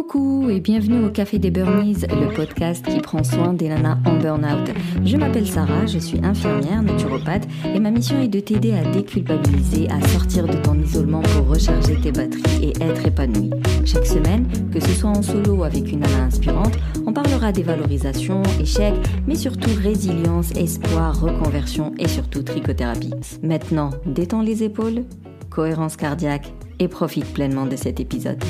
Coucou et bienvenue au Café des Burnies, le podcast qui prend soin des nanas en burn-out. Je m'appelle Sarah, je suis infirmière, naturopathe et ma mission est de t'aider à déculpabiliser, à sortir de ton isolement pour recharger tes batteries et être épanouie. Chaque semaine, que ce soit en solo ou avec une nana inspirante, on parlera des valorisations, échecs, mais surtout résilience, espoir, reconversion et surtout trichothérapie. Maintenant, détends les épaules, cohérence cardiaque et profite pleinement de cet épisode.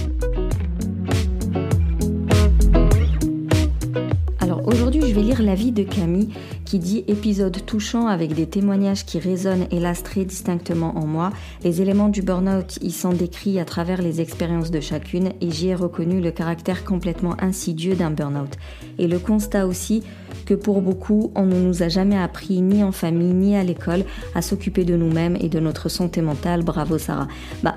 Aujourd'hui, je vais lire l'avis de Camille qui dit « Épisode touchant avec des témoignages qui résonnent hélas très distinctement en moi. Les éléments du burn-out y sont décrits à travers les expériences de chacune et j'y ai reconnu le caractère complètement insidieux d'un burn-out. Et le constat aussi que pour beaucoup, on ne nous a jamais appris ni en famille ni à l'école à s'occuper de nous-mêmes et de notre santé mentale. Bravo Sarah. »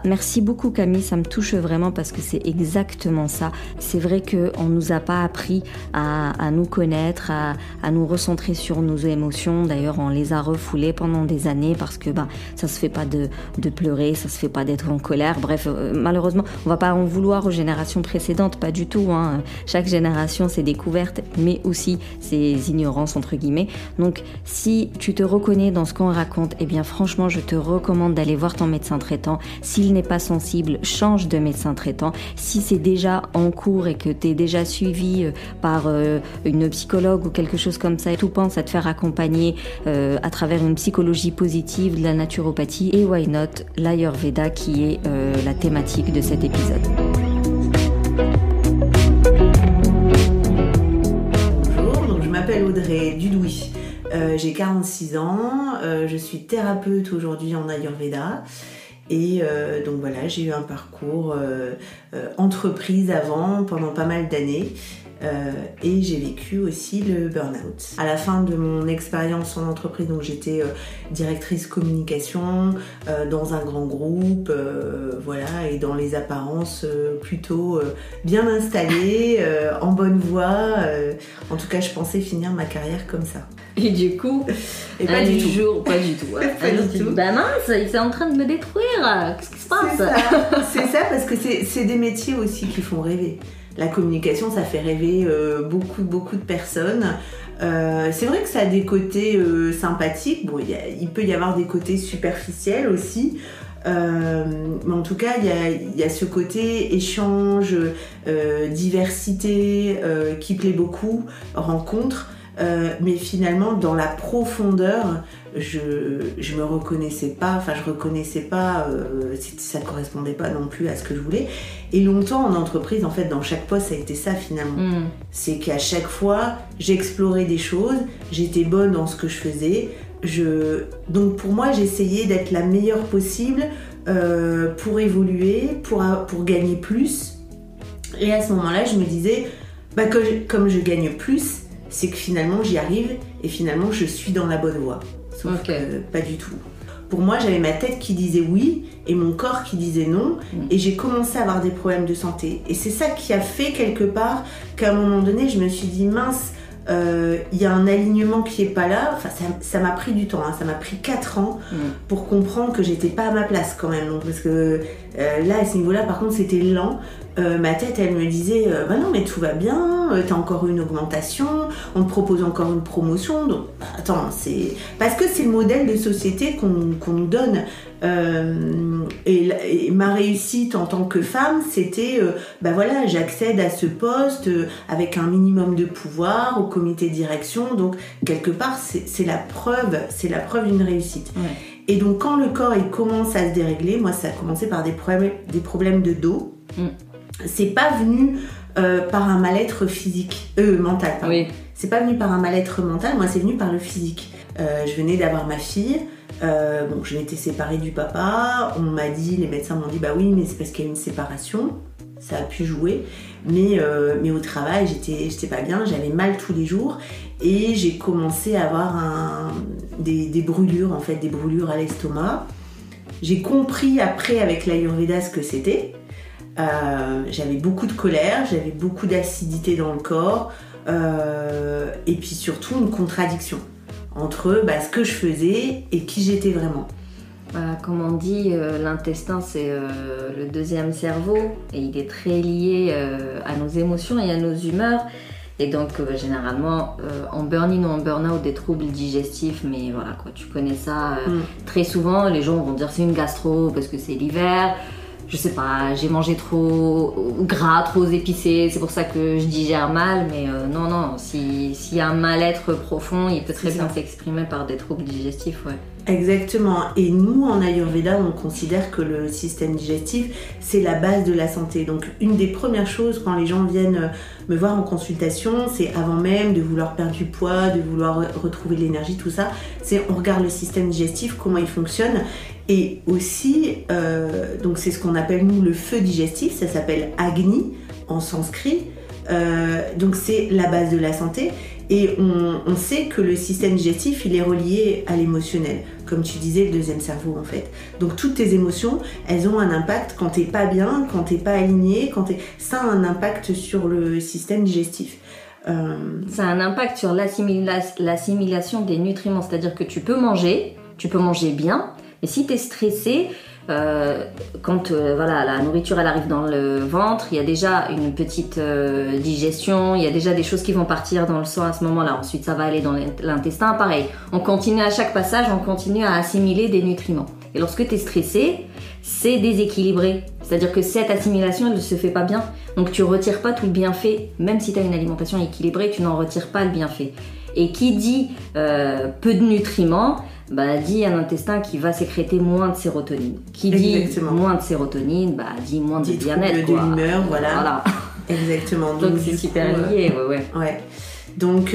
Merci beaucoup Camille, ça me touche vraiment parce que c'est exactement ça. C'est vrai qu'on ne nous a pas appris à nous connaître, à nous recentrer sur nos émotions. D'ailleurs, on les a refoulées pendant des années parce que ça se fait pas de pleurer, ça se fait pas d'être en colère. Bref, malheureusement, on va pas en vouloir aux générations précédentes, pas du tout. Chaque génération, ses découvertes, mais aussi ses ignorances entre guillemets. Donc, si tu te reconnais dans ce qu'on raconte, franchement, je te recommande d'aller voir ton médecin traitant. S'il n'est pas sensible, change de médecin traitant. Si c'est déjà en cours et que tu es déjà suivi par une psychologue ou quelque chose comme ça, tout pense à te faire accompagner à travers une psychologie positive, de la naturopathie et why not l'Ayurveda qui est la thématique de cet épisode. Bonjour, donc je m'appelle Audrey Dudouis, j'ai 46 ans, je suis thérapeute aujourd'hui en Ayurveda. Et donc voilà, j'ai eu un parcours entreprise avant, pendant pas mal d'années. Et j'ai vécu aussi le burn-out. À la fin de mon expérience en entreprise, donc j'étais directrice communication dans un grand groupe, et dans les apparences plutôt bien installée, en bonne voie. En tout cas, je pensais finir ma carrière comme ça. Et du coup, pas du tout. Jour, pas du tout. Pas du tout. Mince, il est en train de me détruire. Qu'est-ce qui se passe ? C'est ça, parce que c'est des métiers aussi qui font rêver. La communication, ça fait rêver beaucoup de personnes. C'est vrai que ça a des côtés sympathiques. Bon, il peut y avoir des côtés superficiels aussi. Mais en tout cas, il y a ce côté échange, diversité qui plaît beaucoup, rencontre. Mais finalement, dans la profondeur, je me reconnaissais pas, ça correspondait pas non plus à ce que je voulais. Et longtemps en entreprise, en fait, dans chaque poste, ça a été ça finalement. C'est qu'à chaque fois, j'explorais des choses, j'étais bonne dans ce que je faisais. Donc pour moi, j'essayais d'être la meilleure possible pour évoluer, pour gagner plus. Et à ce moment-là, je me disais, comme je gagne plus, c'est que finalement j'y arrive et finalement je suis dans la bonne voie. Sauf que pas du tout. Pour moi, j'avais ma tête qui disait oui et mon corps qui disait non et j'ai commencé à avoir des problèmes de santé. Et c'est ça qui a fait quelque part qu'à un moment donné, je me suis dit mince, y a un alignement qui est pas là. Enfin, ça m'a pris du temps, ça m'a pris 4 ans pour comprendre que j'étais pas à ma place quand même. Donc, parce que là, à ce niveau-là, par contre, c'était lent. Ma tête, elle me disait non, mais tout va bien, t'as encore une augmentation, on te propose encore une promotion. Donc, attends, c'est parce que c'est le modèle de société qu'on nous donne. Et ma réussite en tant que femme, c'était j'accède à ce poste avec un minimum de pouvoir au comité de direction. Donc, quelque part, c'est la preuve d'une réussite. Ouais. Et donc, quand le corps il commence à se dérégler, moi, ça a commencé par des problèmes de dos. C'est pas venu par un mal-être mental. Pardon. Oui. C'est pas venu par un mal-être mental, moi c'est venu par le physique. Je venais d'avoir ma fille, je m'étais séparée du papa, les médecins m'ont dit oui, mais c'est parce qu'il y a une séparation, ça a pu jouer, mais au travail j'étais pas bien, j'avais mal tous les jours et j'ai commencé à avoir des brûlures en fait, des brûlures à l'estomac. J'ai compris après avec l'Ayurveda ce que c'était. J'avais beaucoup de colère, j'avais beaucoup d'acidité dans le corps et puis surtout une contradiction entre ce que je faisais et qui j'étais vraiment. Comme on dit, l'intestin c'est le deuxième cerveau et il est très lié à nos émotions et à nos humeurs. Et donc généralement en burn-in ou en burn-out des troubles digestifs, mais voilà quoi, tu connais ça très souvent, les gens vont dire c'est une gastro parce que c'est l'hiver, je sais pas, j'ai mangé trop gras, trop épicé, c'est pour ça que je digère mal, mais non, s'il y a un mal-être profond, il peut très bien s'exprimer par des troubles digestifs, ouais. Exactement. Et nous, en Ayurveda, on considère que le système digestif, c'est la base de la santé. Donc, une des premières choses quand les gens viennent me voir en consultation, c'est avant même de vouloir perdre du poids, de vouloir retrouver de l'énergie, tout ça, c'est on regarde le système digestif, comment il fonctionne. Et aussi, donc c'est ce qu'on appelle nous le feu digestif, ça s'appelle Agni en sanskrit. Donc c'est la base de la santé. Et on sait que le système digestif, il est relié à l'émotionnel. Comme tu disais, le deuxième cerveau en fait. Donc toutes tes émotions, elles ont un impact quand t'es pas bien, quand t'es pas aligné, ça a un impact sur le système digestif. Ça a un impact sur l'assimilation des nutriments. C'est-à-dire que tu peux manger bien, mais si t'es stressé, quand la nourriture elle arrive dans le ventre, il y a déjà une petite digestion, il y a déjà des choses qui vont partir dans le sang à ce moment-là. Ensuite, ça va aller dans l'intestin. Pareil, on continue à chaque passage, on continue à assimiler des nutriments. Et lorsque tu es stressé, c'est déséquilibré. C'est-à-dire que cette assimilation, elle ne se fait pas bien. Donc tu retires pas tout le bienfait. Même si tu as une alimentation équilibrée, tu n'en retires pas le bienfait. Et qui dit peu de nutriments, dit un intestin qui va sécréter moins de sérotonine. Qui dit moins de sérotonine, dit moins de bien-être. De l'humeur, voilà. Exactement. Donc c'est super lié, ouais. Donc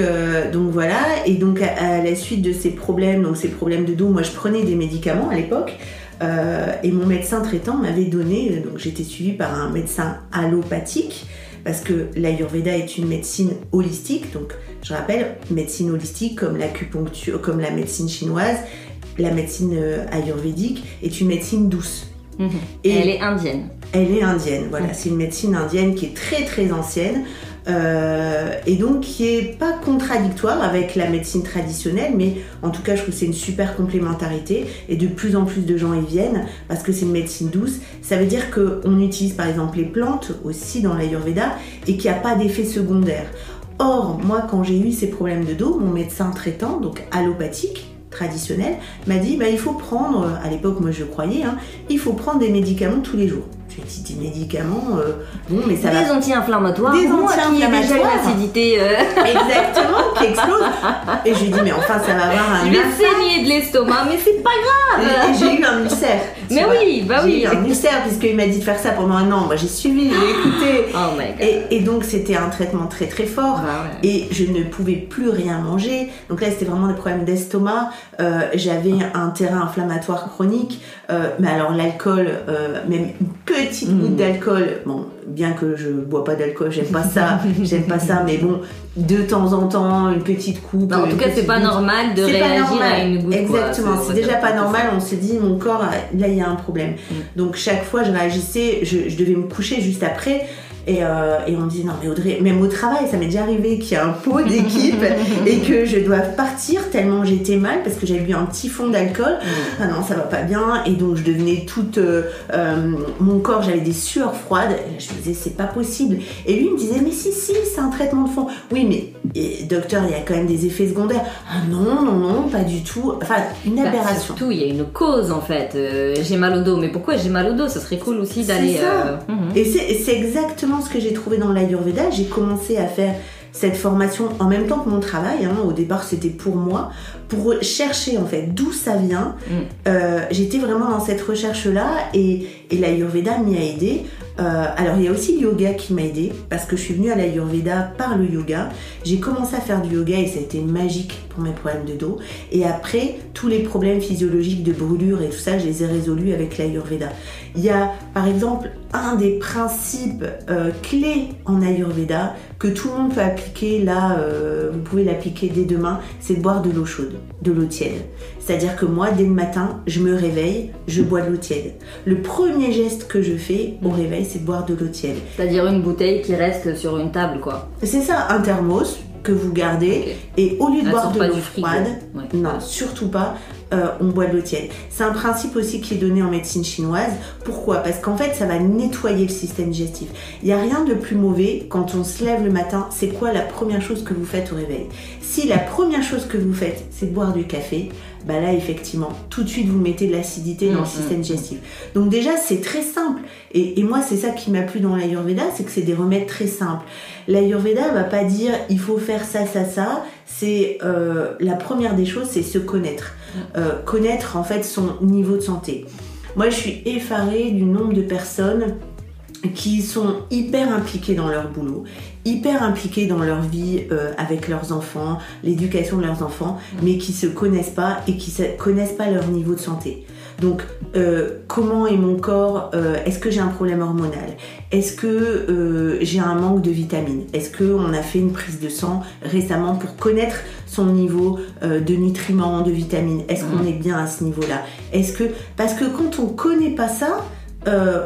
voilà, et donc à la suite de ces problèmes de dos, moi je prenais des médicaments à l'époque, et mon médecin traitant m'avait donné, donc j'étais suivie par un médecin allopathique, parce que l'Ayurveda est une médecine holistique, donc je rappelle, médecine holistique comme l'acupuncture, comme la médecine chinoise, la médecine ayurvédique est une médecine douce. Et elle est indienne. Elle est indienne, voilà, c'est une médecine indienne qui est très très ancienne, et donc qui est pas contradictoire avec la médecine traditionnelle, mais en tout cas je trouve que c'est une super complémentarité et de plus en plus de gens y viennent parce que c'est une médecine douce. Ça veut dire qu'on utilise par exemple les plantes aussi dans l'Ayurveda et qu'il n'y a pas d'effet secondaire. Or, moi quand j'ai eu ces problèmes de dos, mon médecin traitant, donc allopathique, traditionnel, m'a dit il faut prendre, à l'époque moi je croyais, il faut prendre des médicaments tous les jours. Je lui ai dit des médicaments, mais ça va. Des anti-inflammatoires. Des anti-inflammatoires. Déjà une acidité. Exactement, qui explose. Et je lui ai dit mais enfin ça va avoir un. Je vais saigner de l'estomac, mais c'est pas grave. Et j'ai eu un ulcère. Mais oui, J'ai eu un ulcère puisqu'il m'a dit de faire ça pendant un an. Moi j'ai suivi, j'ai écouté. Oh my God. Et donc c'était un traitement très très fort. Et je ne pouvais plus rien manger. Donc là c'était vraiment des problèmes d'estomac. J'avais un terrain inflammatoire chronique. Mais alors l'alcool, même une petite goutte d'alcool, bon, bien que je bois pas d'alcool, j'aime pas ça, mais bon, de temps en temps, une petite coupe. En tout cas, c'est pas normal de réagir à une goutte. Exactement, c'est déjà pas normal, on s'est dit, mon corps, là il y a un problème. Donc chaque fois je réagissais, je devais me coucher juste après. Et on me dit non mais Audrey, même au travail ça m'est déjà arrivé qu'il y a un pot d'équipe et que je dois partir tellement j'étais mal parce que j'avais bu un petit fond d'alcool. Ah non ça va pas bien, et donc je devenais toute mon corps, j'avais des sueurs froides, et je me disais c'est pas possible, et lui il me disait mais si c'est un traitement de fond. Oui mais docteur il y a quand même des effets secondaires. Ah non pas du tout, enfin une aberration. Surtout il y a une cause en fait, j'ai mal au dos, mais pourquoi j'ai mal au dos, ça serait cool aussi d'aller et c'est exactement ce que j'ai trouvé dans l'Ayurveda. J'ai commencé à faire cette formation en même temps que mon travail. Au départ, c'était pour moi, pour chercher en fait d'où ça vient. J'étais vraiment dans cette recherche-là et l'Ayurveda m'y a aidé. Alors, il y a aussi le yoga qui m'a aidé parce que je suis venue à l'Ayurveda par le yoga. J'ai commencé à faire du yoga et ça a été magique pour mes problèmes de dos. Et après, tous les problèmes physiologiques de brûlure et tout ça, je les ai résolus avec l'Ayurveda. Il y a, par exemple, un des principes clés en Ayurveda que tout le monde peut appliquer là, vous pouvez l'appliquer dès demain, c'est de boire de l'eau chaude, de l'eau tiède. C'est-à-dire que moi, dès le matin, je me réveille, je bois de l'eau tiède. Le premier geste que je fais au réveil, c'est de boire de l'eau tiède. C'est-à-dire une bouteille qui reste sur une table, quoi. C'est ça, un thermos que vous gardez, et au lieu de boire de l'eau froide, non, surtout pas, on boit de l'eau tiède. C'est un principe aussi qui est donné en médecine chinoise. Pourquoi ? Parce qu'en fait, ça va nettoyer le système digestif. Il n'y a rien de plus mauvais quand on se lève le matin. C'est quoi la première chose que vous faites au réveil ? Si la première chose que vous faites, c'est de boire du café, bah là, effectivement, tout de suite, vous mettez de l'acidité dans le système digestif. Donc déjà, c'est très simple. Et moi, c'est ça qui m'a plu dans l'Ayurveda, c'est que c'est des remèdes très simples. L'Ayurveda va pas dire « il faut faire ça, ça, ça ». C'est la première des choses, c'est se connaître. Connaître, en fait, son niveau de santé. Moi, je suis effarée du nombre de personnes qui sont hyper impliquées dans leur boulot, hyper impliquées dans leur vie avec leurs enfants, l'éducation de leurs enfants, mais qui se connaissent pas et qui connaissent pas leur niveau de santé. Donc, comment est mon corps ? Est-ce que j'ai un problème hormonal ? Est-ce que j'ai un manque de vitamines ? Est-ce qu'on a fait une prise de sang récemment pour connaître son niveau de nutriments, de vitamines ? Est-ce qu'on est bien à ce niveau-là ? Parce que quand on connaît pas ça,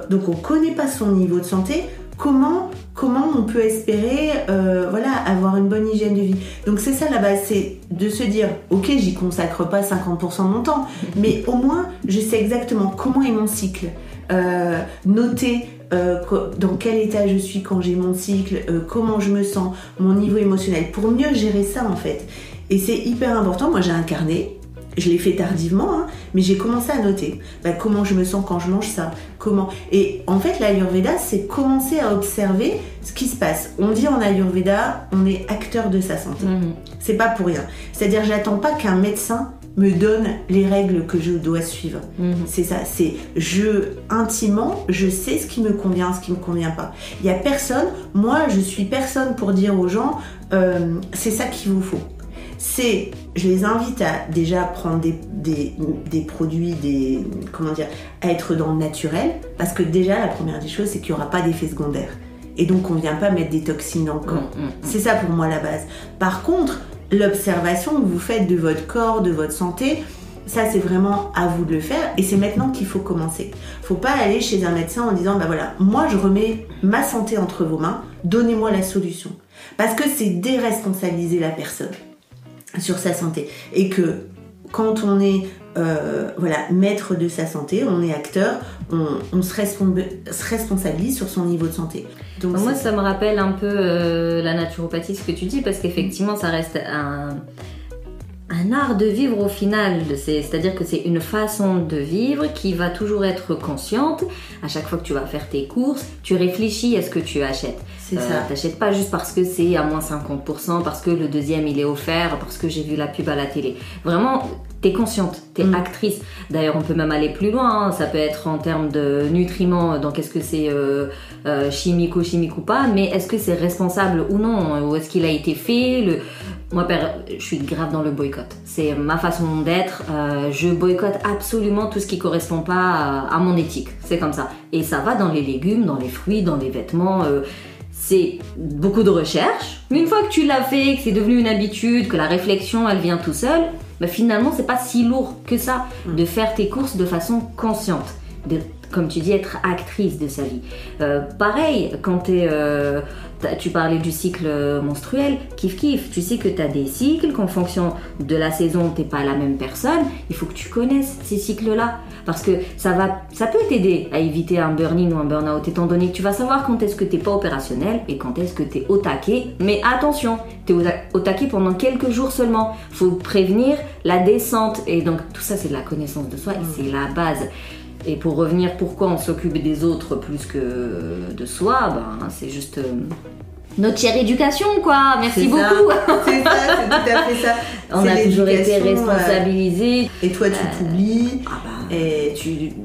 donc on connaît pas son niveau de santé, comment on peut espérer avoir une bonne hygiène de vie. Donc c'est ça la base, c'est de se dire ok, j'y consacre pas 50% de mon temps, mais au moins je sais exactement comment est mon cycle, noter dans quel état je suis quand j'ai mon cycle, comment je me sens, mon niveau émotionnel, pour mieux gérer ça en fait. Et c'est hyper important. Moi j'ai un carnet. Je l'ai fait tardivement, mais j'ai commencé à noter comment je me sens quand je mange ça, comment. Et en fait, l'Ayurveda, c'est commencer à observer ce qui se passe. On dit en Ayurveda, on est acteur de sa santé. C'est pas pour rien. C'est-à-dire, j'attends pas qu'un médecin me donne les règles que je dois suivre. C'est ça. C'est intimement, je sais ce qui me convient, ce qui me convient pas. Il y a personne. Moi, je suis personne pour dire aux gens, c'est ça qu'il vous faut. Je les invite à déjà prendre des produits, à être dans le naturel, parce que déjà la première des choses, c'est qu'il n'y aura pas d'effet secondaire. Et donc on ne vient pas mettre des toxines dans le corps. C'est ça pour moi la base. Par contre, l'observation que vous faites de votre corps, de votre santé, ça c'est vraiment à vous de le faire, et c'est maintenant qu'il faut commencer. Faut pas aller chez un médecin en disant moi je remets ma santé entre vos mains, donnez-moi la solution. Parce que c'est déresponsabiliser la personne sur sa santé, et que quand on est maître de sa santé, on est acteur, on se responsabilise sur son niveau de santé. Donc moi ça me rappelle un peu la naturopathie, ce que tu dis, parce qu'effectivement ça reste un art de vivre au final, c'est-à-dire que c'est une façon de vivre qui va toujours être consciente. À chaque fois que tu vas faire tes courses, tu réfléchis à ce que tu achètes. C'est ça. T'achètes pas juste parce que c'est à moins 50%, parce que le deuxième il est offert, parce que j'ai vu la pub à la télé. Vraiment, t'es consciente, t'es actrice. D'ailleurs, on peut même aller plus loin, ça peut être en termes de nutriments, donc est-ce que c'est chimique ou pas, mais est-ce que c'est responsable ou non, ou est-ce qu'il a été fait Moi, je suis grave dans le boycott. C'est ma façon d'être. Je boycotte absolument tout ce qui correspond pas à mon éthique. C'est comme ça. Et ça va dans les légumes, dans les fruits, dans les vêtements. C'est beaucoup de recherche. Mais une fois que tu l'as fait, que c'est devenu une habitude, que la réflexion, elle vient tout seul, finalement, c'est pas si lourd que ça de faire tes courses de façon consciente. Comme tu dis, être actrice de sa vie. Pareil, quand tu parlais du cycle menstruel, kiff, tu sais que tu as des cycles, qu'en fonction de la saison, tu n'es pas la même personne. Il faut que tu connaisses ces cycles-là, parce que ça peut t'aider à éviter un burn-in ou un burn-out, étant donné que tu vas savoir quand est-ce que tu n'es pas opérationnel et quand est-ce que tu es au taquet. Mais attention, tu es au taquet pendant quelques jours seulement. Il faut prévenir la descente. Et donc, tout ça, c'est de la connaissance de soi et c'est la base. Et pour revenir, pourquoi on s'occupe des autres plus que de soi, c'est juste notre chère éducation, quoi. Merci beaucoup. C'est ça, c'est tout à fait ça. On a toujours été responsabilisés. Et toi, tu t'oublies. Et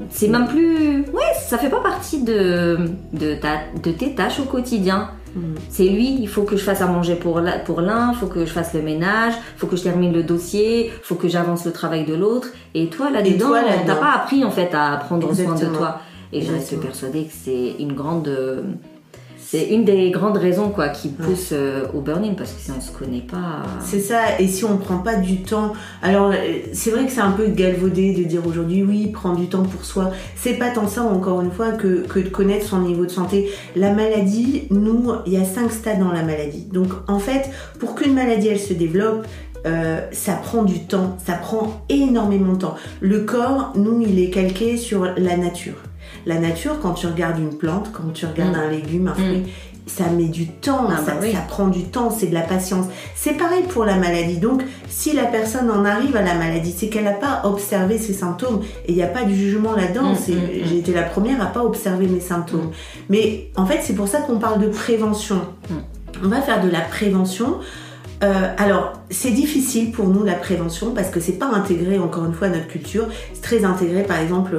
c'est même plus... Ouais, ça fait pas partie de tes tâches au quotidien. C'est lui, il faut que je fasse à manger pour l'un, il faut que je fasse le ménage, il faut que je termine le dossier, il faut que j'avance le travail de l'autre. Et toi, là-dedans, t'as pas appris en fait à prendre soin de toi. Et je reste persuadée que c'est une des grandes raisons qui pousse au burn-in, parce que si on se connaît pas... C'est ça, et si on prend pas du temps... Alors, c'est vrai que c'est un peu galvaudé de dire aujourd'hui, oui, prends du temps pour soi. C'est pas tant ça, encore une fois, que de connaître son niveau de santé. La maladie, il y a 5 stades dans la maladie. Donc, en fait, pour qu'une maladie, elle se développe, ça prend du temps, ça prend énormément de temps. Le corps, nous, il est calqué sur la nature. La nature, quand tu regardes une plante, quand tu regardes un légume, un fruit, ça met du temps, ça prend du temps, c'est de la patience. C'est pareil pour la maladie. Donc, si la personne en arrive à la maladie, c'est qu'elle n'a pas observé ses symptômes. Et il n'y a pas de jugement là-dedans. J'ai été la première à pas observer mes symptômes. Mais en fait, c'est pour ça qu'on parle de prévention. On va faire de la prévention. Alors, c'est difficile pour nous la prévention parce que c'est pas intégré, encore une fois, à notre culture. C'est très intégré, par exemple,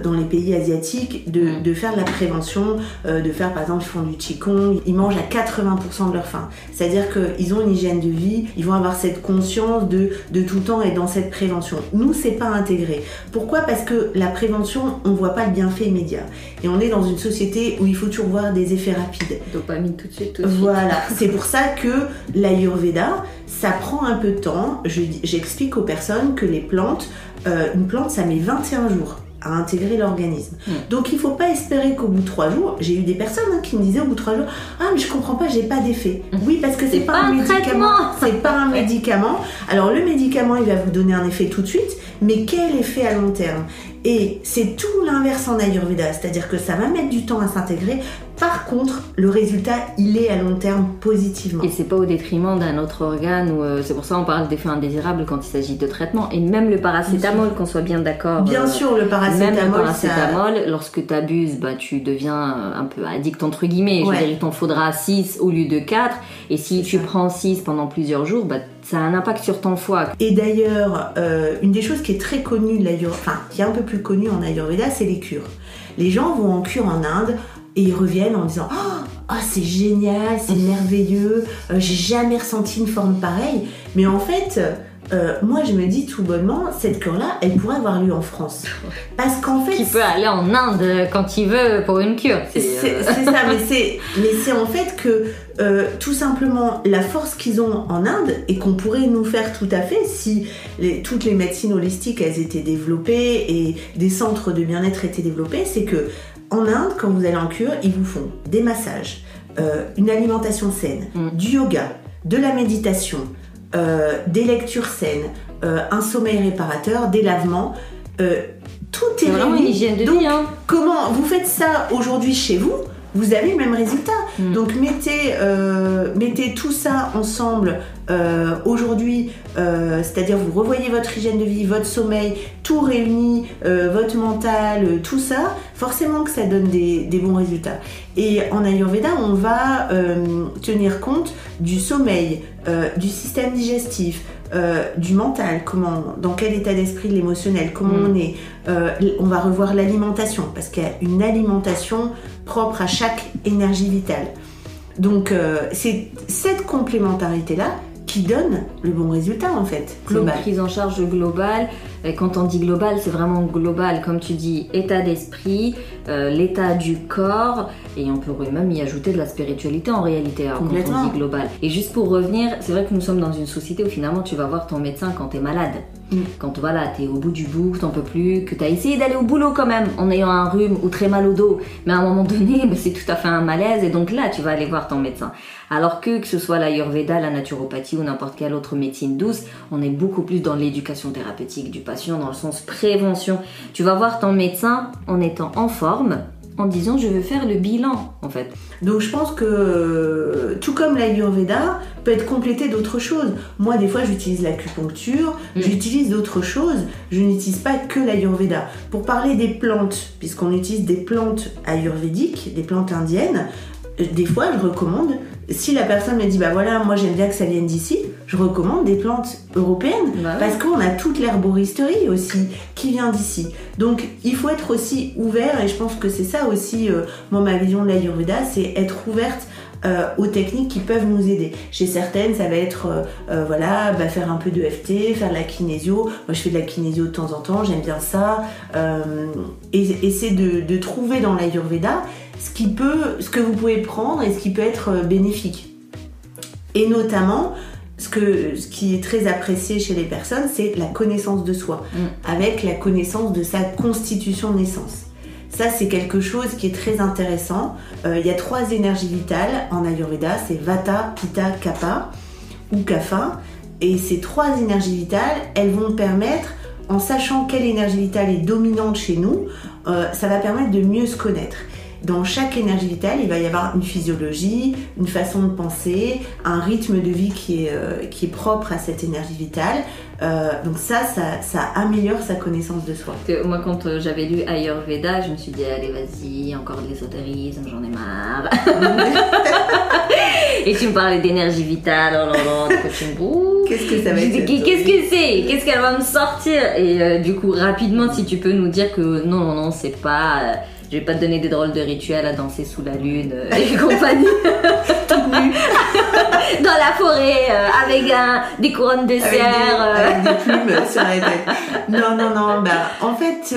dans les pays asiatiques, de faire de la prévention, de faire, par exemple, ils font du qigong, ils mangent à 80% de leur faim. C'est-à-dire qu'ils ont une hygiène de vie, ils vont avoir cette conscience de tout le temps être dans cette prévention. Nous, c'est pas intégré. Pourquoi ? Parce que la prévention, on voit pas le bienfait immédiat. Et on est dans une société où il faut toujours voir des effets rapides. Dopamine tout de suite. Voilà, c'est pour ça que l'Ayurveda, ça prend un peu de temps. J'explique aux personnes que les plantes, une plante, ça met 21 jours à intégrer l'organisme. Donc il ne faut pas espérer qu'au bout de 3 jours, j'ai eu des personnes qui me disaient au bout de 3 jours, ah mais je comprends pas, j'ai pas d'effet. Oui, parce que c'est pas un médicament. C'est pas un médicament. Alors le médicament, il va vous donner un effet tout de suite, mais quel effet à long terme ? Et c'est tout l'inverse en Ayurveda, c'est-à-dire que ça va mettre du temps à s'intégrer. Par contre, le résultat, il est à long terme positivement. Et c'est pas au détriment d'un autre organe, c'est pour ça qu'on parle d'effets indésirables quand il s'agit de traitement. Et même le paracétamol, qu'on soit bien d'accord. Bien sûr, le paracétamol. Même le paracétamol, lorsque tu abuses, tu deviens un peu addict entre guillemets. Je veux dire, il t'en faudra 6 au lieu de 4. Et si tu prends 6 pendant plusieurs jours, ça a un impact sur ton foie. Et d'ailleurs, une des choses qui est très connue de l'Ayurveda, qui est un peu plus connue en Ayurveda, c'est les cures. Les gens vont en cure en Inde et ils reviennent en disant « Oh, c'est génial, c'est merveilleux, j'ai jamais ressenti une forme pareille. » Mais en fait, moi je me dis tout bonnement, cette cure-là, elle pourrait avoir lieu en France. Parce qu'en fait... Qui peut aller en Inde quand il veut pour une cure. C'est ça, mais c'est en fait que tout simplement la force qu'ils ont en Inde et qu'on pourrait nous faire tout à fait si toutes les médecines holistiques elles étaient développées et des centres de bien-être étaient développés, c'est que en Inde, quand vous allez en cure, ils vous font des massages, une alimentation saine, du yoga, de la méditation, des lectures saines, un sommeil réparateur, des lavements. Tout est vraiment une hygiène de vie. Donc, comment vous faites ça aujourd'hui chez vous ? Vous avez le même résultat. Donc mettez tout ça ensemble aujourd'hui, c'est-à-dire vous revoyez votre hygiène de vie, votre sommeil, tout réuni, votre mental, tout ça, forcément que ça donne des bons résultats. Et en Ayurveda, on va tenir compte du sommeil, du système digestif, du mental, dans quel état d'esprit, de l'émotionnel, comment on est. On va revoir l'alimentation parce qu'il y a une alimentation propre à chaque énergie vitale. Donc c'est cette complémentarité-là qui donne le bon résultat en fait, global. C'est une prise en charge globale. Et quand on dit global, c'est vraiment global, comme tu dis, état d'esprit, l'état du corps, et on pourrait même y ajouter de la spiritualité en réalité, alors, quand on dit global. Et juste pour revenir, c'est vrai que nous sommes dans une société où finalement tu vas voir ton médecin quand t'es malade. Quand voilà, t'es au bout du bout, que t'en peux plus, que t'as essayé d'aller au boulot quand même en ayant un rhume ou très mal au dos, mais à un moment donné, c'est tout à fait un malaise et donc là tu vas aller voir ton médecin. Alors que ce soit l'Ayurveda, la naturopathie ou n'importe quelle autre médecine douce, on est beaucoup plus dans l'éducation thérapeutique du patient, dans le sens prévention. Tu vas voir ton médecin en étant en forme, en disant je veux faire le bilan en fait. Donc je pense que tout comme l'Ayurveda peut être complété d'autres choses. Moi des fois j'utilise l'acupuncture, j'utilise d'autres choses, je n'utilise pas que l'Ayurveda. Pour parler des plantes, puisqu'on utilise des plantes ayurvédiques, des plantes indiennes, des fois je recommande, si la personne me dit bah voilà moi j'aime bien que ça vienne d'ici, je recommande des plantes européennes parce qu'on a toute l'herboristerie aussi qui vient d'ici. Donc il faut être aussi ouvert et je pense que c'est ça aussi moi ma vision de l'Ayurveda, c'est être ouverte aux techniques qui peuvent nous aider. Chez certaines, ça va être faire un peu de FT, faire de la kinésio. Moi, je fais de la kinésio de temps en temps, j'aime bien ça. Et c'est de trouver dans l'Ayurveda ce que vous pouvez prendre et ce qui peut être bénéfique. Et notamment, ce qui est très apprécié chez les personnes, c'est la connaissance de soi, avec la connaissance de sa constitution de naissance. Ça, c'est quelque chose qui est très intéressant. Il y a 3 énergies vitales en Ayurveda, c'est Vata, Pitta, Kapha ou Kapha. Et ces 3 énergies vitales, elles vont permettre, en sachant quelle énergie vitale est dominante chez nous, ça va permettre de mieux se connaître. Dans chaque énergie vitale, il va y avoir une physiologie, une façon de penser, un rythme de vie qui est propre à cette énergie vitale. Donc ça améliore sa connaissance de soi. Moi, quand j'avais lu Ayurveda, je me suis dit, allez, vas-y, encore de l'ésotérisme, j'en ai marre. Et tu me parlais d'énergie vitale, oh là là, de coaching. Qu'est-ce que ça va être? Qu'est-ce que c'est? Qu'est-ce qu'elle va me sortir? Et du coup, rapidement, si tu peux nous dire que non, c'est pas... je vais pas te donner des drôles de rituels à danser sous la lune et compagnie. Toute nue. Dans la forêt, avec des couronnes de cire. Avec des plumes sur la tête. Non. En fait,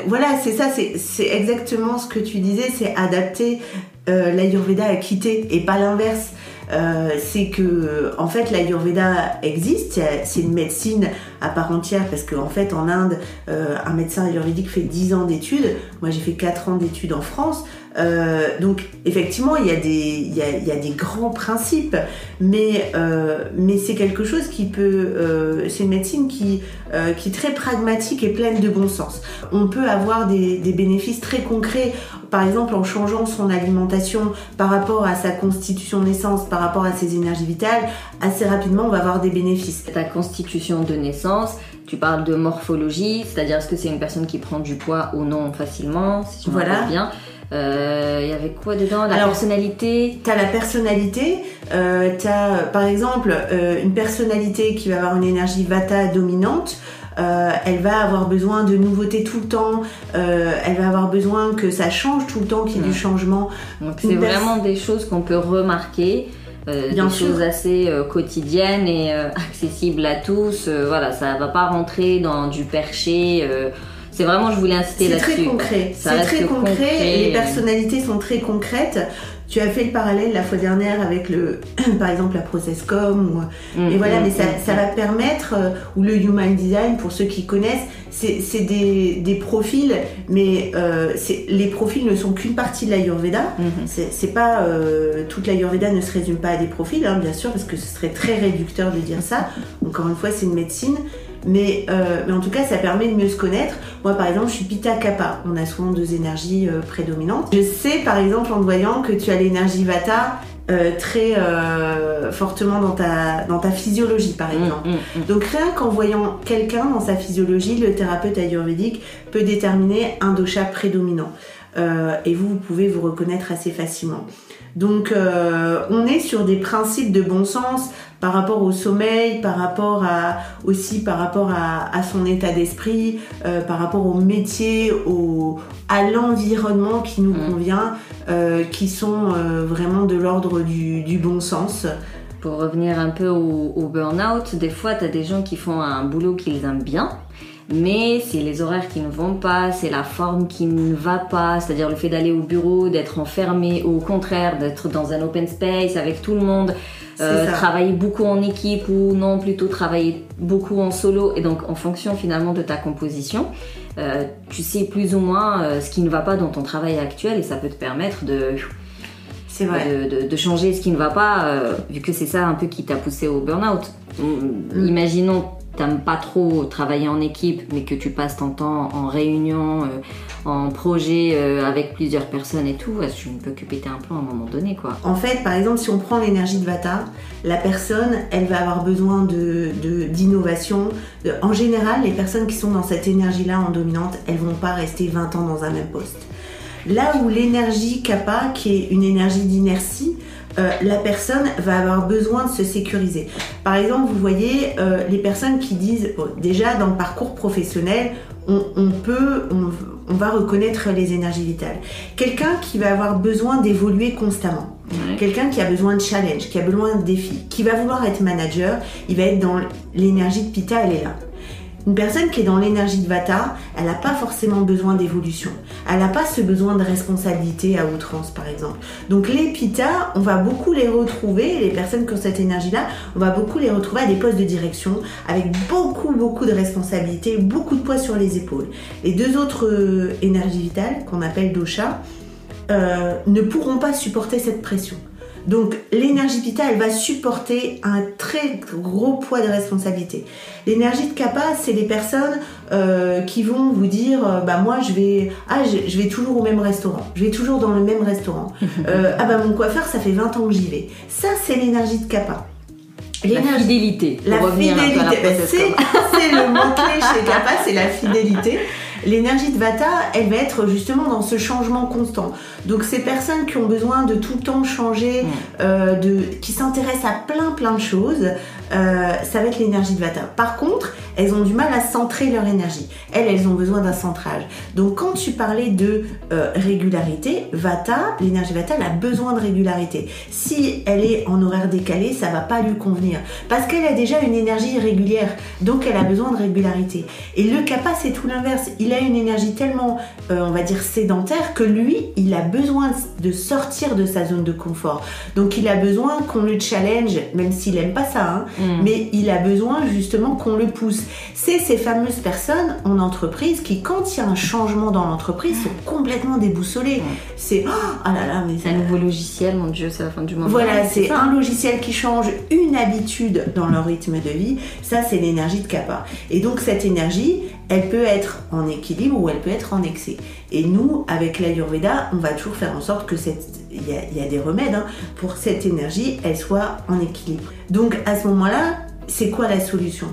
voilà, c'est ça, c'est exactement ce que tu disais, c'est adapter l'Ayurveda à quitter et pas l'inverse. C'est que en fait l'Ayurveda existe, c'est une médecine à part entière parce qu'en fait en Inde un médecin ayurvédique fait 10 ans d'études, moi j'ai fait 4 ans d'études en France, donc effectivement il y a des grands principes, mais c'est quelque chose qui peut, c'est une médecine qui est très pragmatique et pleine de bon sens. On peut avoir des bénéfices très concrets, par exemple en changeant son alimentation par rapport à sa constitution de naissance, par rapport à ses énergies vitales, assez rapidement on va avoir des bénéfices. Ta constitution de naissance, tu parles de morphologie, c'est-à-dire est-ce que c'est une personne qui prend du poids ou non facilement, si je me rappelle bien. Il y avait quoi dedans? Personnalité. T'as la personnalité, t'as par exemple une personnalité qui va avoir une énergie vata dominante. Elle va avoir besoin de nouveautés tout le temps, elle va avoir besoin que ça change tout le temps, qu'il y ait du changement. Donc c'est vraiment des choses qu'on peut remarquer, des choses assez quotidiennes et accessibles à tous. Voilà, ça va pas rentrer dans du perché. C'est vraiment, je voulais inciter là-dessus. C'est très concret. C'est très concret. Les personnalités sont très concrètes. Tu as fait le parallèle la fois dernière avec par exemple la processcom et voilà, mais ça va permettre, ou le human design pour ceux qui connaissent, c'est des profils, mais les profils ne sont qu'une partie de l'Ayurveda. C'est pas toute l'Ayurveda ne se résume pas à des profils, hein, bien sûr, parce que ce serait très réducteur de dire ça. Encore une fois, c'est une médecine. Mais en tout cas, ça permet de mieux se connaître. Moi, par exemple, je suis Pitta Kapha. On a souvent 2 énergies prédominantes. Je sais, par exemple, en te voyant, que tu as l'énergie Vata très fortement dans ta physiologie, par exemple. Donc, rien qu'en voyant quelqu'un dans sa physiologie, le thérapeute ayurvédique peut déterminer un dosha prédominant. Et vous pouvez vous reconnaître assez facilement. Donc, on est sur des principes de bon sens par rapport au sommeil, par rapport à son état d'esprit, par rapport au métier, à l'environnement qui nous convient, qui sont vraiment de l'ordre du bon sens. Pour revenir un peu au burn-out, des fois, tu as des gens qui font un boulot qu'ils aiment bien, mais c'est les horaires qui ne vont pas, c'est la forme qui ne va pas, c'est-à-dire le fait d'aller au bureau, d'être enfermé, ou au contraire, d'être dans un open space avec tout le monde, travailler beaucoup en équipe ou non, plutôt travailler beaucoup en solo. Et donc, en fonction finalement de ta composition, tu sais plus ou moins ce qui ne va pas dans ton travail actuel, et ça peut te permettre de changer ce qui ne va pas, vu que c'est ça un peu qui t'a poussé au burn-out. Imaginons t'aimes pas trop travailler en équipe, mais que tu passes ton temps en réunion, en projet avec plusieurs personnes et tout, tu ne peux que péter un plomb à un moment donné, quoi. En fait, par exemple, si on prend l'énergie de Vata, la personne, elle va avoir besoin d'innovation. En général, les personnes qui sont dans cette énergie-là en dominante, elles vont pas rester 20 ans dans un même poste. Là où l'énergie Kapha, qui est une énergie d'inertie, la personne va avoir besoin de se sécuriser. Par exemple, vous voyez les personnes qui disent, déjà dans le parcours professionnel, on va reconnaître les énergies vitales. Quelqu'un qui va avoir besoin d'évoluer constamment. Quelqu'un qui a besoin de challenge, qui a besoin de défis, qui va vouloir être manager, il va être dans l'énergie de Pitta, elle est là. Une personne qui est dans l'énergie de Vata, elle n'a pas forcément besoin d'évolution. Elle n'a pas ce besoin de responsabilité à outrance, par exemple. Donc les Pitta, on va beaucoup les retrouver, les personnes qui ont cette énergie-là, on va beaucoup les retrouver à des postes de direction, avec beaucoup de responsabilités, beaucoup de poids sur les épaules. Les 2 autres énergies vitales, qu'on appelle dosha, ne pourront pas supporter cette pression. Donc l'énergie Pitta, elle va supporter un très gros poids de responsabilité. L'énergie de Kappa, c'est les personnes qui vont vous dire moi je vais toujours au même restaurant, je vais toujours dans le même restaurant. Mon coiffeur, ça fait 20 ans que j'y vais. Ça, c'est l'énergie de Kappa. La fidélité. La fidélité, c'est le mot-clé chez Kappa, c'est la fidélité. L'énergie de Vata, elle va être justement dans ce changement constant. Donc ces personnes qui ont besoin de tout le temps changer, qui s'intéressent à plein de choses, ça va être l'énergie de Vata. Par contre, elles ont du mal à centrer leur énergie. Elles ont besoin d'un centrage. Donc quand tu parlais de régularité, l'énergie Vata, elle a besoin de régularité. Si elle est en horaire décalé, ça va pas lui convenir. Parce qu'elle a déjà une énergie irrégulière, donc elle a besoin de régularité. Et le Kappa, c'est tout l'inverse. Il a une énergie tellement, on va dire, sédentaire que lui, il a besoin de sortir de sa zone de confort. Donc il a besoin qu'on le challenge, même s'il n'aime pas ça, mais il a besoin justement qu'on le pousse. C'est ces fameuses personnes en entreprise qui, quand il y a un changement dans l'entreprise, sont complètement déboussolées. C'est c'est un nouveau logiciel, mon Dieu, c'est la fin du monde. Voilà, c'est un logiciel qui change une habitude dans leur rythme de vie. Ça, c'est l'énergie de Kappa. Et donc cette énergie, elle peut être en équilibre ou elle peut être en excès. Et nous, avec l'Ayurveda, on va toujours faire en sorte que il y a des remèdes pour que cette énergie, elle soit en équilibre. Donc à ce moment-là, c'est quoi la solution ?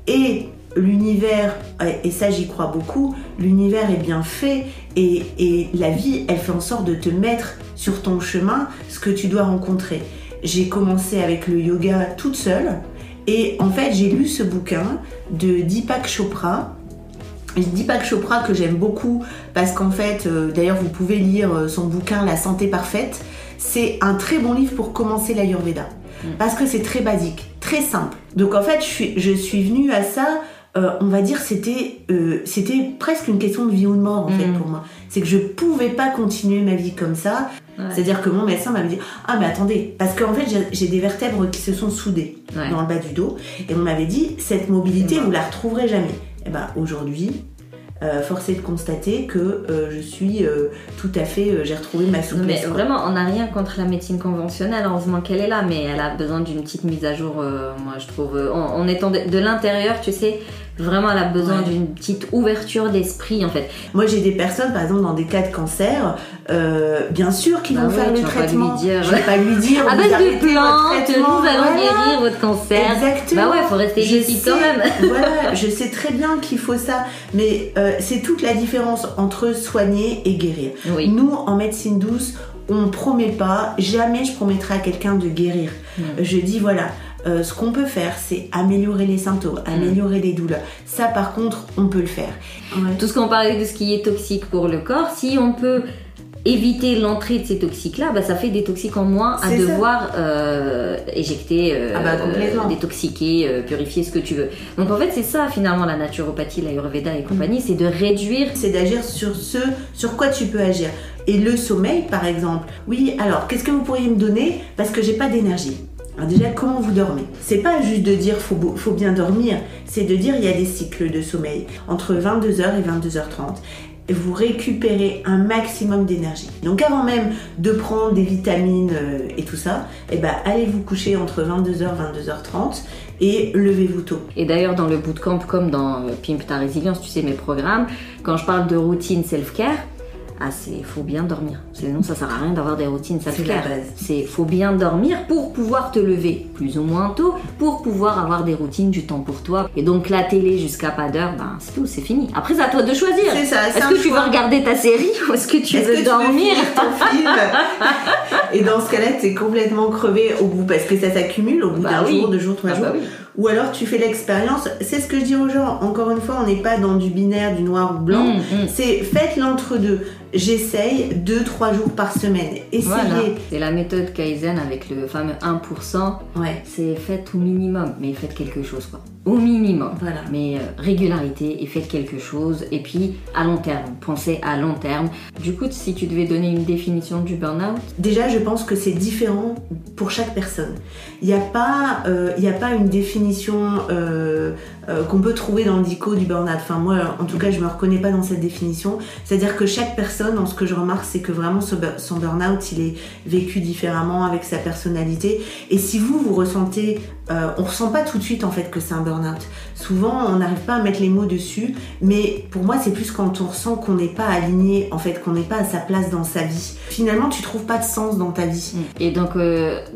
Et l'univers, et ça j'y crois beaucoup, l'univers est bien fait et la vie, elle fait en sorte de te mettre sur ton chemin ce que tu dois rencontrer. J'ai commencé avec le yoga toute seule et en fait j'ai lu ce bouquin de Deepak Chopra. Deepak Chopra que j'aime beaucoup parce qu'en fait, d'ailleurs vous pouvez lire son bouquin La santé parfaite. C'est un très bon livre pour commencer l'Ayurveda parce que c'est très basique, très simple. Donc en fait, je suis venue à ça, on va dire c'était presque une question de vie ou de mort en fait pour moi. C'est que je pouvais pas continuer ma vie comme ça. Ouais. C'est-à-dire que mon médecin m'avait dit mais attendez, parce qu'en fait j'ai des vertèbres qui se sont soudées dans le bas du dos et on m'avait dit cette mobilité vous la retrouverez jamais. Et aujourd'hui, force est de constater que je suis tout à fait, j'ai retrouvé ma souplesse. Mais vraiment, on n'a rien contre la médecine conventionnelle, heureusement qu'elle est là, mais elle a besoin d'une petite mise à jour, moi je trouve. En étant de l'intérieur, tu sais, vraiment elle a besoin d'une petite ouverture d'esprit en fait. Moi j'ai des personnes, par exemple dans des cas de cancer, bien sûr qu'ils vont faire le traitement. Je vais pas lui dire à base de plantes, nous allons guérir votre cancer. Exactement. Faut rester lucide quand même. Voilà, je sais très bien qu'il faut ça, mais c'est toute la différence entre soigner et guérir. Oui. Nous en médecine douce, on promet pas, jamais je promettrai à quelqu'un de guérir. Je dis ce qu'on peut faire, c'est améliorer les symptômes, améliorer les douleurs. Ça, par contre, on peut le faire. Tout ce qu'on parlait de ce qui est toxique pour le corps, si on peut éviter l'entrée de ces toxiques-là, ça fait des toxiques en moins à devoir éjecter, détoxiquer, purifier, ce que tu veux. Donc en fait, c'est ça finalement la naturopathie, l'Ayurveda et compagnie, c'est de réduire... C'est d'agir sur ce sur quoi tu peux agir. Et le sommeil, par exemple. Oui, alors, qu'est-ce que vous pourriez me donner parce que j'ai pas d'énergie ? Alors déjà, comment vous dormez ? C'est pas juste de dire faut bien dormir, c'est de dire il y a des cycles de sommeil entre 22h et 22h30. Vous récupérez un maximum d'énergie. Donc avant même de prendre des vitamines et tout ça, allez vous coucher entre 22h et 22h30 et levez-vous tôt. Et d'ailleurs dans le bootcamp comme dans Pimp ta résilience, tu sais mes programmes, quand je parle de routine self-care, faut bien dormir. Sinon, ça sert à rien d'avoir des routines self-care. Faut bien dormir pour pouvoir te lever plus ou moins tôt, pour pouvoir avoir des routines, du temps pour toi. Et donc, la télé jusqu'à pas d'heure, c'est tout, c'est fini. Après, c'est à toi de choisir. C'est ça, est-ce que tu veux regarder ta série ou est-ce que tu veux dormir ton film Et dans ce cas-là, t'es complètement crevé au bout parce que ça s'accumule au bout d'un jour, 2 jours, 3 jours. Oui. Ou alors tu fais l'expérience, c'est ce que je dis aux gens, encore une fois on n'est pas dans du binaire, du noir ou blanc, c'est faites l'entre-deux, j'essaye 2-3 jours par semaine, essayez. Voilà. C'est la méthode Kaizen avec le fameux 1%, c'est faites au minimum, mais faites quelque chose quoi. Au minimum, mais régularité et faites quelque chose, et puis à long terme, pensez à long terme. Du coup, si tu devais donner une définition du burn-out ? Déjà, je pense que c'est différent pour chaque personne. Il n'y a pas une définition définition qu'on peut trouver dans le DICO du burn-out. Enfin moi, en tout cas, je me reconnais pas dans cette définition. C'est-à-dire que chaque personne, ce que je remarque, c'est que vraiment son burn-out, il est vécu différemment avec sa personnalité. Et si vous ressentez, on ressent pas tout de suite en fait que c'est un burn-out. Souvent, on n'arrive pas à mettre les mots dessus, mais pour moi, c'est plus quand on ressent qu'on n'est pas aligné, en fait, qu'on n'est pas à sa place dans sa vie. Finalement, tu trouves pas de sens dans ta vie. Et donc,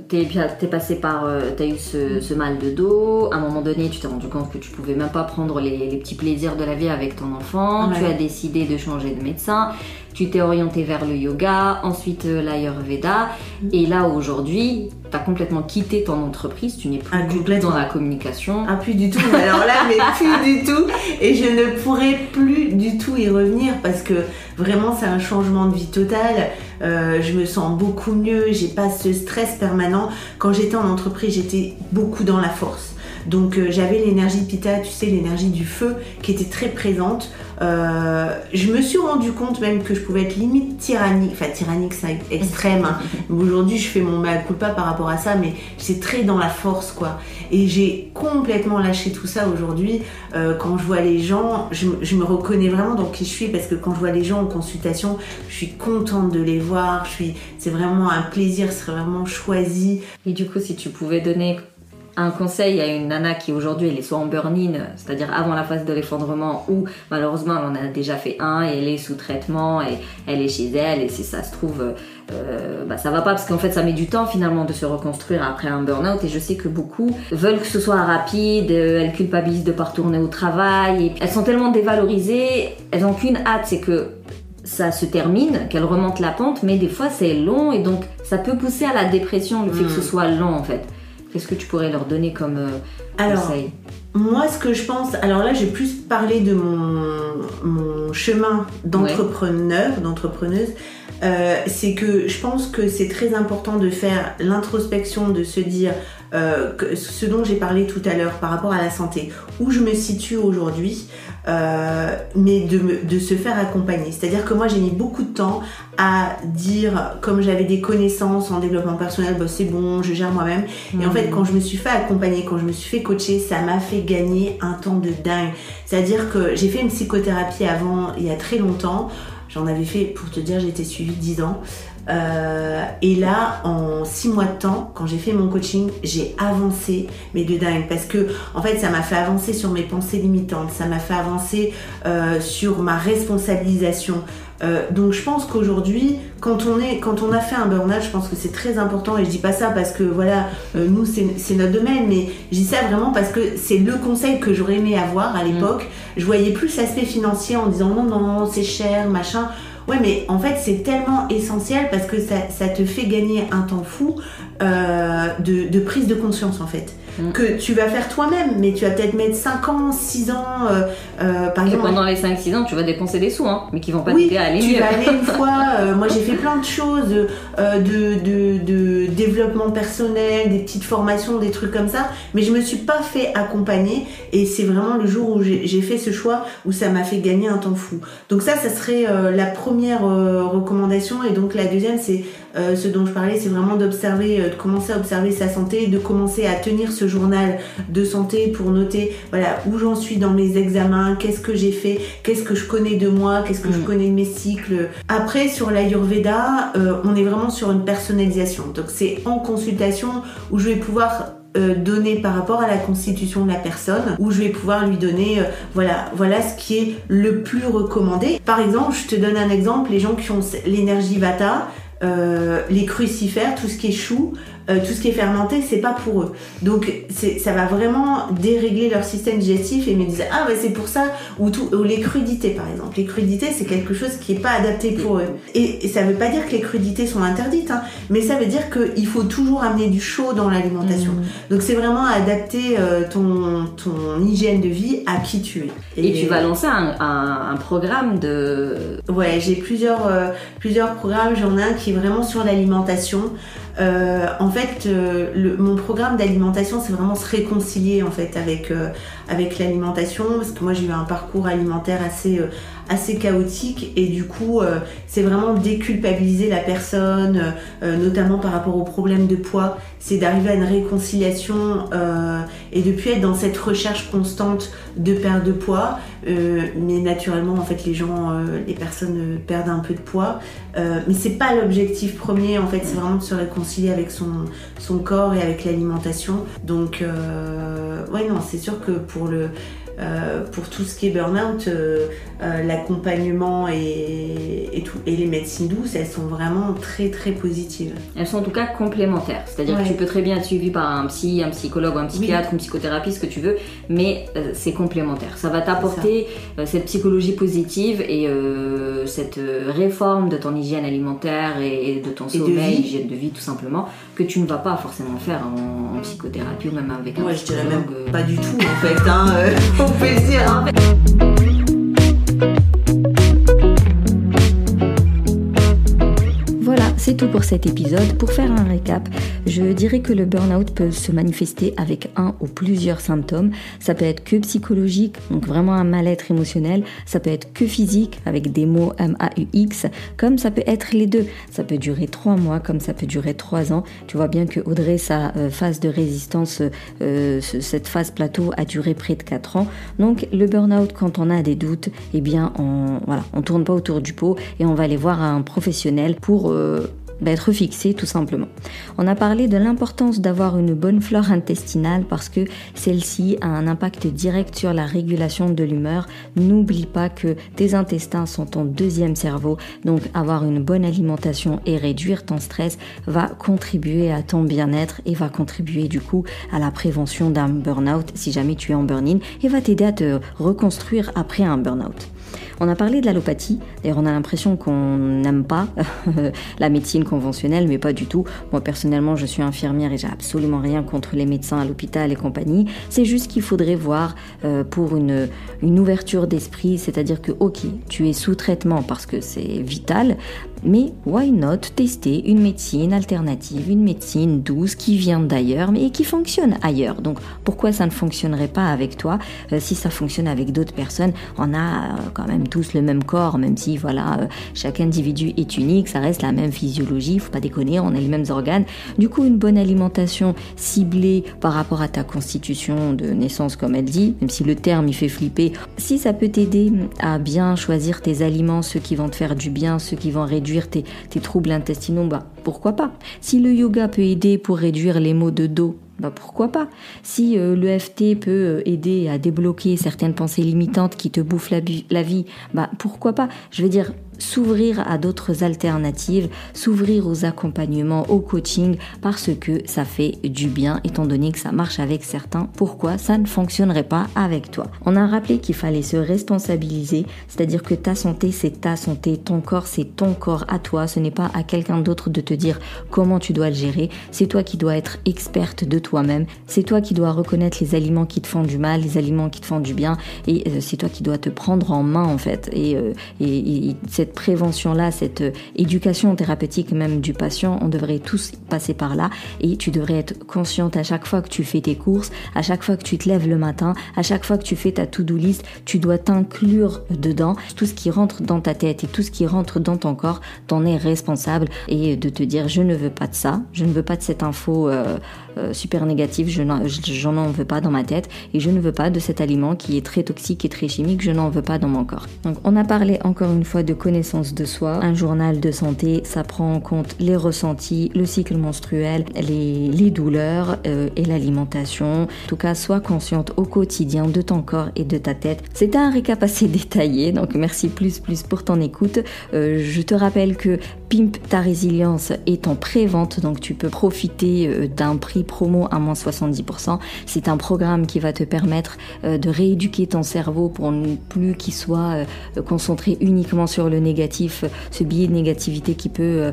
t'es passé par, t'as eu ce mal de dos. À un moment donné, tu t'es rendu compte que tu pouvais même pas prendre les petits plaisirs de la vie avec ton enfant. Ouais. Tu as décidé de changer de médecin. Tu t'es orienté vers le yoga, ensuite l'Ayurveda. Et là, aujourd'hui, tu as complètement quitté ton entreprise. Tu n'es plus du tout dans la communication. Ah, plus du tout. Alors là, mais plus du tout. Et je ne pourrais plus du tout y revenir parce que vraiment, c'est un changement de vie total. Je me sens beaucoup mieux. J'ai pas ce stress permanent. Quand j'étais en entreprise, j'étais beaucoup dans la force. Donc j'avais l'énergie Pitta, tu sais, l'énergie du feu qui était très présente. Je me suis rendu compte même que je pouvais être limite tyrannique, enfin tyrannique c'est extrême, hein. Aujourd'hui je fais mon mea culpa par rapport à ça, mais j'étais très dans la force quoi. Et j'ai complètement lâché tout ça aujourd'hui. Quand je vois les gens, je me reconnais vraiment dans qui je suis, parce que quand je vois les gens en consultation, je suis contente de les voir, c'est vraiment un plaisir, c'est vraiment choisi. Et du coup, si tu pouvais donner un conseil à une nana qui aujourd'hui elle est soit en burn-in, c'est-à-dire avant la phase de l'effondrement, ou malheureusement elle en a déjà fait un et elle est sous traitement et elle est chez elle, et si ça se trouve ça va pas, parce qu'en fait ça met du temps finalement de se reconstruire après un burn-out. Et je sais que beaucoup veulent que ce soit rapide, elles culpabilisent de pas retourner au travail, et elles sont tellement dévalorisées, elles n'ont qu'une hâte, c'est que ça se termine, qu'elles remontent la pente, mais des fois c'est long et donc ça peut pousser à la dépression, le fait que ce soit long en fait. Qu'est-ce que tu pourrais leur donner comme conseil ? Moi, ce que je pense... Alors là, j'ai plus parlé de mon chemin d'entrepreneuse. C'est que je pense que c'est très important de faire l'introspection, de se dire ce dont j'ai parlé tout à l'heure par rapport à la santé, où je me situe aujourd'hui, mais de se faire accompagner. C'est-à-dire que moi, j'ai mis beaucoup de temps à dire, comme j'avais des connaissances en développement personnel, c'est bon, je gère moi-même. Et en fait, quand je me suis fait accompagner, quand je me suis fait coacher, ça m'a fait gagner un temps de dingue. C'est-à-dire que j'ai fait une psychothérapie avant, il y a très longtemps. J'en avais fait, pour te dire, j'ai été suivie 10 ans. Et là, en 6 mois de temps, quand j'ai fait mon coaching, j'ai avancé, mais de dingue, parce que en fait, ça m'a fait avancer sur mes pensées limitantes, ça m'a fait avancer sur ma responsabilisation. Donc je pense qu'aujourd'hui, quand on a fait un burn-out, je pense que c'est très important, et je dis pas ça parce que voilà, nous c'est notre domaine, mais je dis ça vraiment parce que c'est le conseil que j'aurais aimé avoir à l'époque. Je voyais plus l'aspect financier en disant non, c'est cher, machin. Ouais, mais en fait, c'est tellement essentiel parce que ça te fait gagner un temps fou de prise de conscience, en fait. Que tu vas faire toi-même, mais tu vas peut-être mettre 5 ans, 6 ans, par exemple. Et pendant les 5-6 ans, tu vas dépenser des sous, hein, mais qui vont pas t'aider à aller mieux. Tu vas aller une fois, moi j'ai fait plein de choses, de développement personnel, des petites formations, des trucs comme ça, mais je me suis pas fait accompagner, et c'est vraiment le jour où j'ai fait ce choix où ça m'a fait gagner un temps fou. Donc ça serait la première recommandation, et donc la deuxième, c'est ce dont je parlais, c'est vraiment d'observer, de commencer à observer sa santé, de commencer à tenir ce journal de santé pour noter voilà où j'en suis dans mes examens, qu'est-ce que j'ai fait, qu'est-ce que je connais de moi, qu'est-ce que je connais de mes cycles. Après, sur l'Ayurveda, on est vraiment sur une personnalisation. Donc c'est en consultation où je vais pouvoir donner par rapport à la constitution de la personne, où je vais pouvoir lui donner voilà ce qui est le plus recommandé. Par exemple, je te donne un exemple, les gens qui ont l'énergie Vata, les crucifères, tout ce qui est chou, tout ce qui est fermenté, c'est pas pour eux. Donc ça va vraiment dérégler leur système digestif, et me disent c'est pour ça, ou les crudités par exemple. Les crudités, c'est quelque chose qui est pas adapté pour eux. Et ça veut pas dire que les crudités sont interdites, hein, mais ça veut dire qu'il faut toujours amener du chaud dans l'alimentation. Donc c'est vraiment adapter ton hygiène de vie à qui tu es. Et tu vas lancer un programme de... Ouais, j'ai plusieurs programmes. J'en ai un qui est vraiment sur l'alimentation. En fait, mon programme d'alimentation, c'est vraiment se réconcilier en fait avec l'alimentation, parce que moi j'ai eu un parcours alimentaire assez chaotique et du coup c'est vraiment déculpabiliser la personne, notamment par rapport au problème de poids, c'est d'arriver à une réconciliation et de plus être dans cette recherche constante de perte de poids, mais naturellement en fait les personnes perdent un peu de poids, mais c'est pas l'objectif premier en fait, c'est vraiment de se réconcilier avec son corps et avec l'alimentation. Donc ouais, non, c'est sûr que pour tout ce qui est burn-out, l'accompagnement et les médecines douces, elles sont vraiment très très positives. Elles sont en tout cas complémentaires, c'est-à-dire que tu peux très bien être suivi par un psychologue ou un psychiatre, une psychothérapie, ce que tu veux, mais c'est complémentaire. Ça va t'apporter cette psychologie positive et cette réforme de ton hygiène alimentaire et de ton sommeil, hygiène de vie tout simplement, que tu ne vas pas forcément faire en psychothérapie ou même avec un psychologue. Je dirais même pas du tout en fait, on peut le dire. Hein. Voilà, c'est tout pour cet épisode. Pour faire un récap, je dirais que le burn-out peut se manifester avec un ou plusieurs symptômes. Ça peut être que psychologique, donc vraiment un mal-être émotionnel. Ça peut être que physique, avec des mots MAUX, comme ça peut être les deux. Ça peut durer 3 mois, comme ça peut durer 3 ans. Tu vois bien que Audrey, sa phase de résistance, cette phase plateau a duré près de 4 ans. Donc le burn-out, quand on a des doutes, eh bien on tourne pas autour du pot et on va aller voir un professionnel pour être fixé tout simplement. On a parlé de l'importance d'avoir une bonne flore intestinale parce que celle-ci a un impact direct sur la régulation de l'humeur. N'oublie pas que tes intestins sont ton deuxième cerveau, donc avoir une bonne alimentation et réduire ton stress va contribuer à ton bien-être et va contribuer du coup à la prévention d'un burn-out si jamais tu es en burn-in et va t'aider à te reconstruire après un burn-out. On a parlé de l'allopathie, d'ailleurs on a l'impression qu'on n'aime pas la médecine conventionnelle, mais pas du tout. Moi personnellement je suis infirmière et j'ai absolument rien contre les médecins à l'hôpital et compagnie, c'est juste qu'il faudrait voir pour une ouverture d'esprit, c'est-à-dire que ok, tu es sous traitement parce que c'est vital, mais why not tester une médecine alternative, une médecine douce qui vient d'ailleurs mais qui fonctionne ailleurs. Donc pourquoi ça ne fonctionnerait pas avec toi si ça fonctionne avec d'autres personnes? On a quand même tous le même corps, même si voilà, chaque individu est unique, ça reste la même physiologie, faut pas déconner, on a les mêmes organes. Du coup, une bonne alimentation ciblée par rapport à ta constitution de naissance, comme elle dit, même si le terme il fait flipper, si ça peut t'aider à bien choisir tes aliments, ceux qui vont te faire du bien, ceux qui vont réduire tes troubles intestinaux, pourquoi pas. Si le yoga peut aider pour réduire les maux de dos, pourquoi pas. Si l'EFT peut aider à débloquer certaines pensées limitantes qui te bouffent la vie, pourquoi pas. Je veux dire, s'ouvrir à d'autres alternatives, s'ouvrir aux accompagnements, au coaching, parce que ça fait du bien, étant donné que ça marche avec certains. Pourquoi ça ne fonctionnerait pas avec toi? On a rappelé qu'il fallait se responsabiliser, c'est-à-dire que ta santé, c'est ta santé, ton corps, c'est ton corps à toi, ce n'est pas à quelqu'un d'autre de te dire comment tu dois le gérer, c'est toi qui dois être experte de toi-même, c'est toi qui dois reconnaître les aliments qui te font du mal, les aliments qui te font du bien, et c'est toi qui dois te prendre en main en fait, et cette prévention-là, cette éducation thérapeutique même du patient, on devrait tous passer par là et tu devrais être consciente à chaque fois que tu fais tes courses, à chaque fois que tu te lèves le matin, à chaque fois que tu fais ta to-do list, tu dois t'inclure dedans. Tout ce qui rentre dans ta tête et tout ce qui rentre dans ton corps, t'en es responsable et de te dire je ne veux pas de ça, je ne veux pas de cette info super négative, j'en en veux pas dans ma tête et je ne veux pas de cet aliment qui est très toxique et très chimique, je n'en veux pas dans mon corps. Donc on a parlé encore une fois de connaissance de soi, un journal de santé, ça prend en compte les ressentis, le cycle menstruel, les douleurs et l'alimentation. En tout cas, sois consciente au quotidien de ton corps et de ta tête. C'était un récap assez détaillé, donc merci plus pour ton écoute. Je te rappelle que Pimp ta résilience est en pré-vente, donc tu peux profiter d'un prix promo à moins 70%. C'est un programme qui va te permettre de rééduquer ton cerveau pour ne plus qu'il soit concentré uniquement sur le négatif, ce biais de négativité qui peut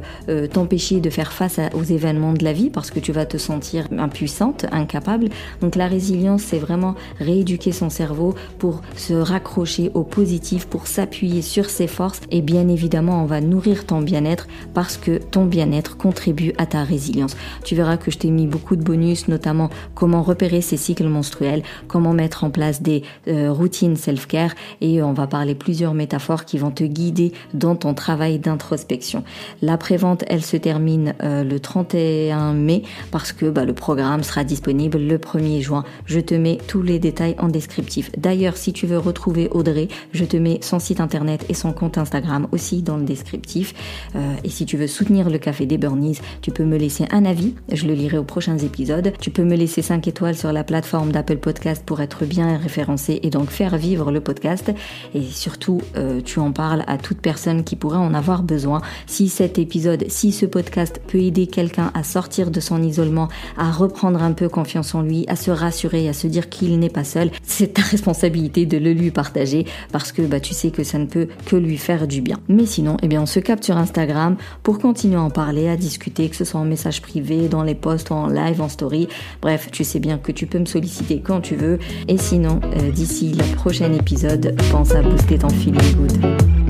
t'empêcher de faire face aux événements de la vie parce que tu vas te sentir impuissante, incapable. Donc la résilience, c'est vraiment rééduquer son cerveau pour se raccrocher au positif, pour s'appuyer sur ses forces et bien évidemment on va nourrir ton bien-être parce que ton bien-être contribue à ta résilience. Tu verras que je t'ai mis beaucoup de bonus, notamment comment repérer ses cycles menstruels, comment mettre en place des routines self-care et on va parler plusieurs métaphores qui vont te guider dans ton travail d'introspection. La prévente, elle se termine le 31 mai parce que le programme sera disponible le 1er juin. Je te mets tous les détails en descriptif. D'ailleurs, si tu veux retrouver Audrey, je te mets son site internet et son compte Instagram aussi dans le descriptif. Et si tu veux soutenir le Café des Burnies, tu peux me laisser un avis, je le lirai aux prochains épisodes. Tu peux me laisser 5 étoiles sur la plateforme d'Apple Podcast pour être bien référencé et donc faire vivre le podcast. Et surtout, tu en parles à toute personne qui pourrait en avoir besoin. Si ce podcast peut aider quelqu'un à sortir de son isolement, à reprendre un peu confiance en lui, à se rassurer, à se dire qu'il n'est pas seul, c'est ta responsabilité de le lui partager parce que tu sais que ça ne peut que lui faire du bien. Mais sinon, on se capte sur Instagram pour continuer à en parler, à discuter, que ce soit en message privé, dans les posts, en live, en story. Bref, tu sais bien que tu peux me solliciter quand tu veux. Et sinon, d'ici le prochain épisode, pense à booster ton feeling good.